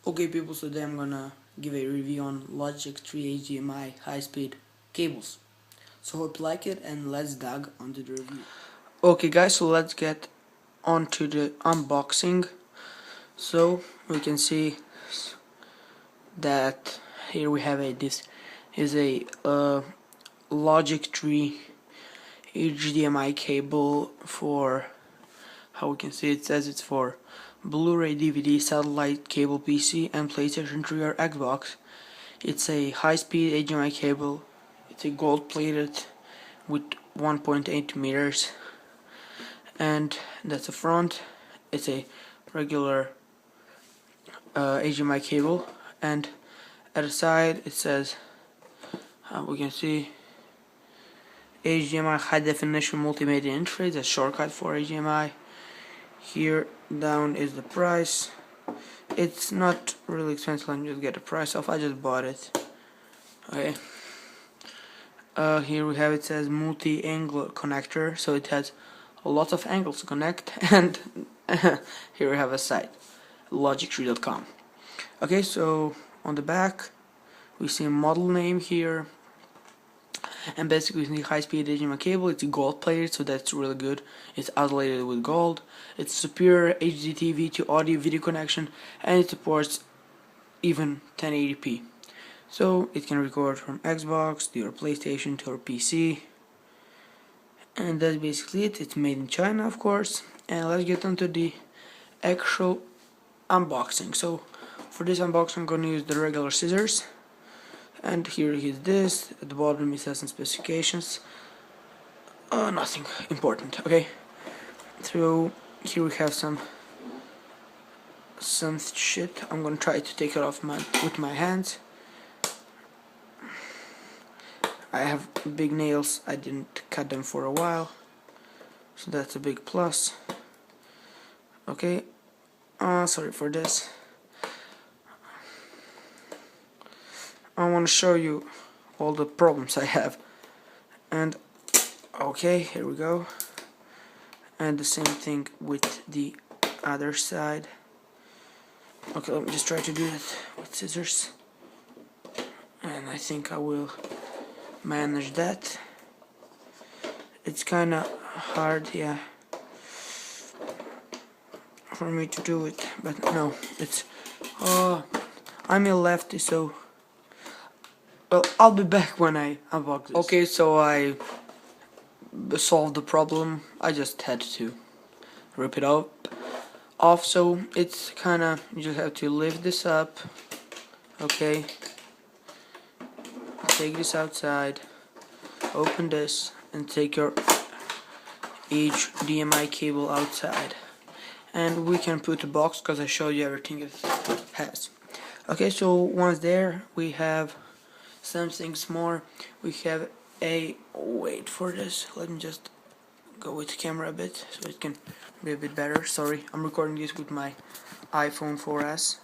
Okay people, so today I'm gonna give a review on Logic3 Hdmi high-speed cables. So hope you like it and let's dive onto the review. Okay guys, so let's get onto the unboxing. So we can see that here we have this is a Logic3 HDMI cable for, how we can see it says it's for Blu-ray, DVD, satellite, cable PC, and PlayStation 3 or Xbox. It's a high-speed HDMI cable. It's a gold-plated with 1.8 meters, and that's the front. It's a regular HDMI cable, and at the side it says, we can see HDMI high definition multimedia interface, a shortcut for HDMI. Here down is the price. It's not really expensive, let me just get the price off. I just bought it. Okay. Here we have, it says multi-angle connector, so it has a lot of angles to connect, and here we have a site, Logic3.com. Okay, so on the back we see a model name here, and basically it's a high-speed HDMI cable. It's gold plated, so that's really good. It's isolated with gold. It's superior HDTV to audio video connection, and it supports even 1080p. So it can record from Xbox to your PlayStation to your PC, and that's basically it. It's made in China, of course. And let's get onto the actual unboxing. So for this unboxing I'm going to use the regular scissors. And here is this. At the bottom it has some specifications. Nothing important. Okay. So here we have some shit. I'm gonna try to take it off with my hands. I have big nails. I didn't cut them for a while, so that's a big plus. Okay. Sorry for this. I want to show you all the problems I have, and okay, here we go. And the same thing with the other side. Okay, let me just try to do it with scissors, and I think I will manage that. It's kinda hard, yeah, for me to do it, but no, it's I'm a lefty, so well, I'll be back when I unbox this. Okay, so I solved the problem. I just had to rip it off, so it's kinda, you just have to lift this up. Okay, take this outside, open this, and take your HDMI cable outside, and we can put the box because I showed you everything it has. Okay, so once there we have some things more. We have a, wait for this, let me just go with the camera a bit so it can be a bit better. Sorry, I'm recording this with my iPhone 4S.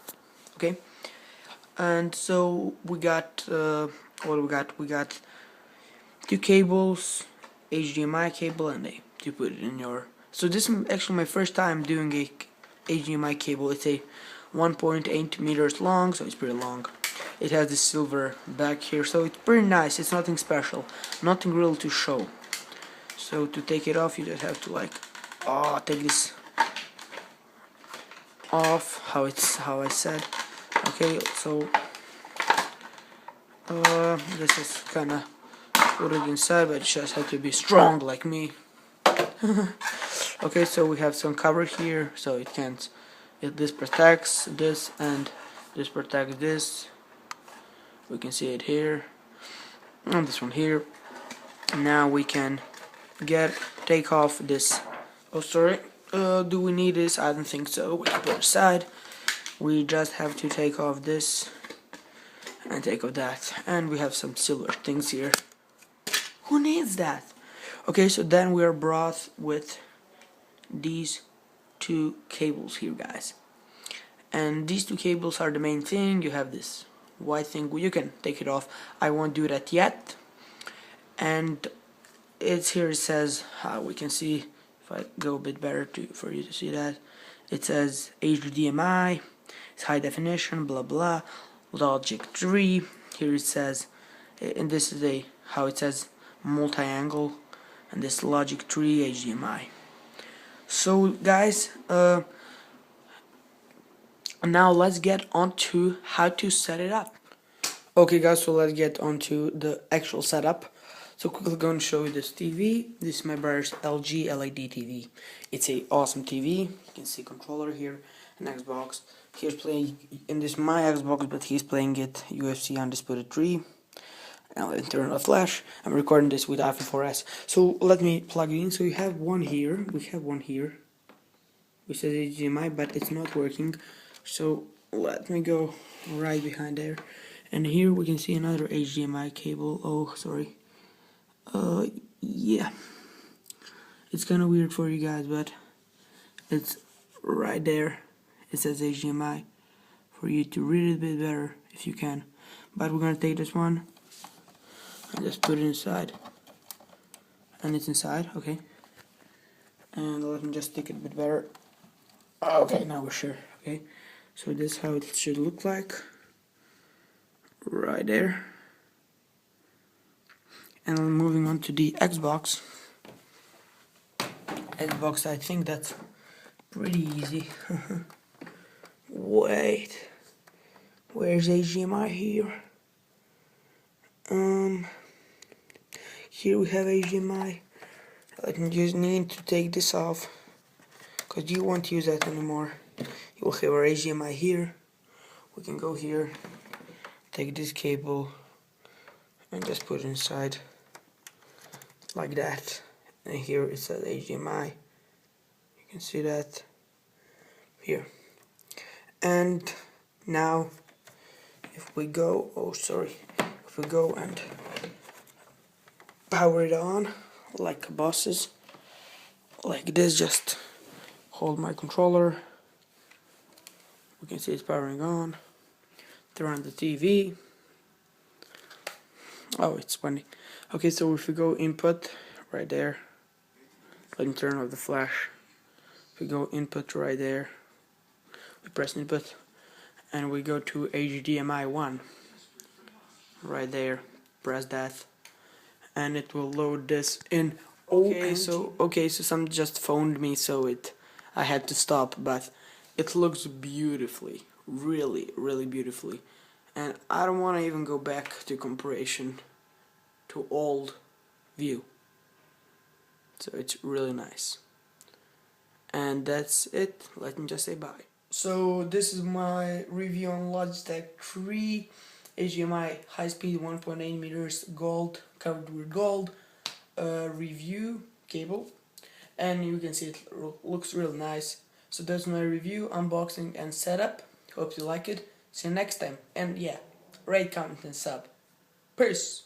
Okay, and so we got what we got two cables, HDMI cable, and to put it in your. So this is actually my first time doing a HDMI cable. It's a 1.8 meters long, so it's pretty long. It has this silver back here, so it's pretty nice. It's nothing special, nothing real to show. So to take it off, you just have to like, take this off. How I said. Okay, so this is kinda put it inside, but it just have to be strong like me. Okay, so we have some cover here, so it can't. This protects this, and this protects this. We can see it here, and this one here. Now we can take off this. Oh, sorry. Do we need this? I don't think so. We can put it aside. We just have to take off this and take off that, and we have some silver things here. Who needs that? Okay, so then we are brought with these two cables here, guys, and these two cables are the main thing. You have this white thing, you can take it off. I won't do that yet. And it's here, it says, we can see, if I go a bit better for you to see that, it says HDMI, it's high definition, blah blah. Logic 3. Here it says, and this is how it says multi-angle, and this Logic 3 HDMI. So guys, now let's get on to how to set it up. Okay guys, so let's get on to the actual setup. So quickly going to show you this TV. This is my brother's LG LED TV. It's a awesome TV. You can see controller here, an Xbox. He's playing, and this is my Xbox, but he's playing it UFC Undisputed 3. Now let me turn on the flash. I'm recording this with iPhone 4S. So let me plug it in. So you have one here. We have one here, which says HDMI, but it's not working. So let me go right behind there. And here we can see another HDMI cable. Oh, sorry. Yeah. It's kind of weird for you guys, but it's right there. It says HDMI for you to read it a bit better if you can. But we're gonna take this one and just put it inside. And it's inside, okay. And let me just stick it a bit better. Okay, now we're sure, okay. So this is how it should look like. Right there. And then moving on to the Xbox. Xbox, I think that's pretty easy. Wait, where's HDMI here? Here we have HDMI. I just need to take this off, because you won't use that anymore. You will have our HDMI here. We can go here, take this cable, and just put it inside, like that. And here it says HDMI. You can see that here. And now, if we go, if we go and power it on like bosses, like this, just hold my controller. We can see it's powering on. Turn on the TV. Oh, it's funny. Okay, so if we go input right there, let me turn off the flash. If we go input right there, we press input, and we go to HDMI 1 right there. Press that, and it will load this in. Okay, so some just phoned me, so I had to stop, but it looks beautifully, really beautifully, and I don't want to even go back to comparison to old view. So it's really nice. And that's it. Let me just say bye. So this is my review on Logic 3 HDMI high-speed 1.8 meters gold, covered with gold review cable, and you can see it looks real nice. So that's my review, unboxing, and setup. Hope you like it. See you next time. And yeah, rate, comment, and sub. Peace.